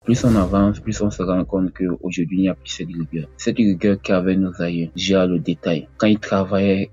Plus on avance, plus on se rend compte qu'aujourd'hui, il n'y a plus cette rigueur. Cette rigueur qu'avaient nos aïeux, gère le détail. Quand ils travaillaient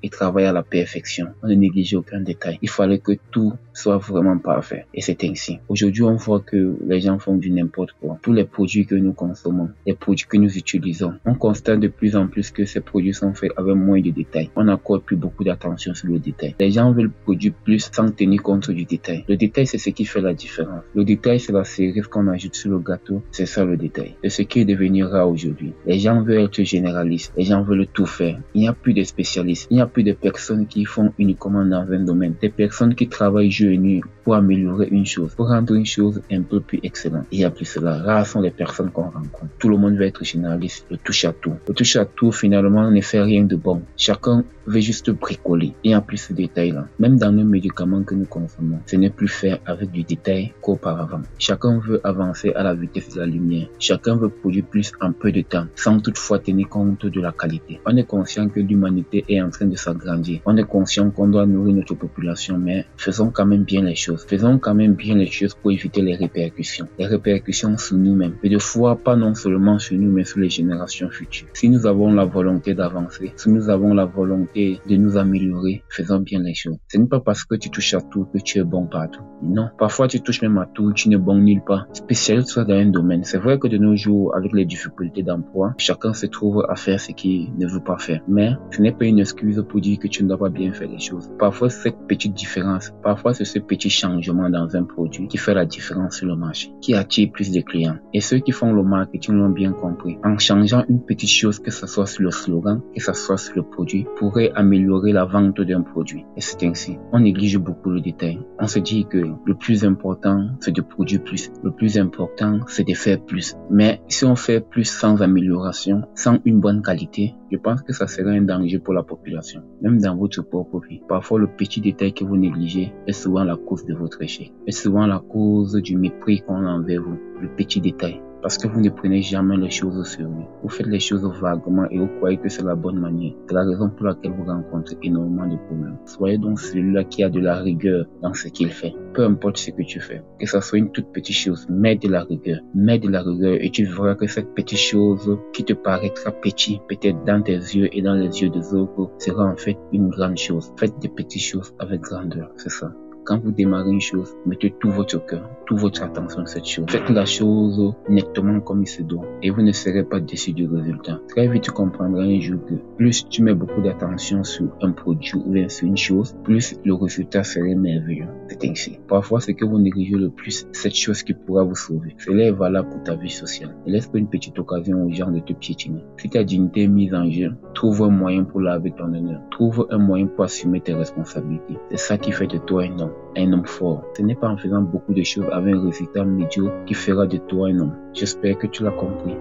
à la perfection, on ne négligeait aucun détail. Il fallait que tout soit vraiment parfait. Et c'est ainsi. Aujourd'hui, on voit que les gens font du n'importe quoi. Tous les produits que nous consommons, les produits que nous utilisons, on constate de plus en plus que ces produits sont faits avec moins de détails. On n'accorde plus beaucoup d'attention sur le détail. Les gens veulent produire plus sans tenir compte du détail. Le détail, c'est ce qui fait la différence. Le détail, c'est la cerise qu'on ajoute sur le gâteau. C'est ça le détail. C'est ce qui est devenu rare aujourd'hui. Les gens veulent être généralistes. Les gens veulent tout faire. Il n'y a plus de spécialistes. Il n'y a plus de personnes qui font uniquement dans un domaine. Des personnes qui travaillent jour et nuit pour améliorer une chose, pour rendre une chose un peu plus excellente. Il n'y a plus cela. Rares sont les personnes qu'on rencontre. Tout le monde veut être généraliste. Le touche à tout. Le touche à tout, finalement, ne fait rien de bon. Chacun veut juste bricoler. Il n'y a plus ce détail-là. Même dans nos médicaments que nous consommons, ce n'est plus fait avec du détail qu'auparavant. Chacun veut avancer à la vitesse de la lumière. Chacun veut produire plus en peu de temps, sans toutefois tenir compte de la qualité. On est conscient que l'humanité est en train de s'agrandir. On est conscient qu'on doit nourrir notre population, mais faisons quand même bien les choses. Faisons quand même bien les choses pour éviter les répercussions. Les répercussions sur nous-mêmes. Et de fois, pas non seulement sur nous, mais sur les générations futures. Si nous avons la volonté d'avancer, si nous avons la volonté de nous améliorer, faisons bien les choses. Ce n'est pas parce que tu touches à tout que tu es bon partout. Non. Parfois, tu touches même à tout, tu n'es bon nulle part. Spécialise-toi dans un domaine. C'est vrai que de nos jours, avec les difficultés d'emploi, chacun se trouve à faire ce qu'il ne veut pas faire. Mais ce n'est pas une excuse pour dire que tu ne dois pas bien faire les choses. Parfois, c'est cette petite différence, parfois c'est ce petit changement dans un produit qui fait la différence sur le marché, qui attire plus de clients. Et ceux qui font le marketing l'ont bien compris. En changeant une petite chose, que ce soit sur le slogan, que ce soit sur le produit, pourrait améliorer la vente d'un produit. Et c'est ainsi. On néglige beaucoup le détail. On se dit que le plus important, c'est de produire plus. Le plus important, c'est de faire plus. Mais si on fait plus sans amélioration, sans une bonne qualité, je pense que ça serait un danger pour la population, même dans votre propre vie. Parfois, le petit détail que vous négligez est souvent la cause de votre échec, est souvent la cause du mépris qu'on a envers vous. Le petit détail. Parce que vous ne prenez jamais les choses au sérieux. Vous faites les choses vaguement et vous croyez que c'est la bonne manière. C'est la raison pour laquelle vous rencontrez énormément de problèmes. Soyez donc celui-là qui a de la rigueur dans ce qu'il fait. Peu importe ce que tu fais. Que ça soit une toute petite chose, mets de la rigueur. Mets de la rigueur et tu verras que cette petite chose qui te paraîtra petite, peut-être dans tes yeux et dans les yeux des autres, sera en fait une grande chose. Faites des petites choses avec grandeur. C'est ça. Quand vous démarrez une chose, mettez tout votre cœur, toute votre attention sur cette chose. Faites la chose nettement comme il se doit et vous ne serez pas déçu du résultat. Très vite, tu comprendras un jour que plus tu mets beaucoup d'attention sur un produit ou bien sur une chose, plus le résultat serait merveilleux. C'est ainsi. Parfois, ce que vous négligez le plus, cette chose qui pourra vous sauver. Cela est valable pour ta vie sociale. Ne laisse pas une petite occasion aux gens de te piétiner. Si ta dignité est mise en jeu, trouve un moyen pour laver ton honneur. Trouve un moyen pour assumer tes responsabilités. C'est ça qui fait de toi un homme fort. Ce n'est pas en faisant beaucoup de choses avec un résultat médiocre qui fera de toi un homme. J'espère que tu l'as compris.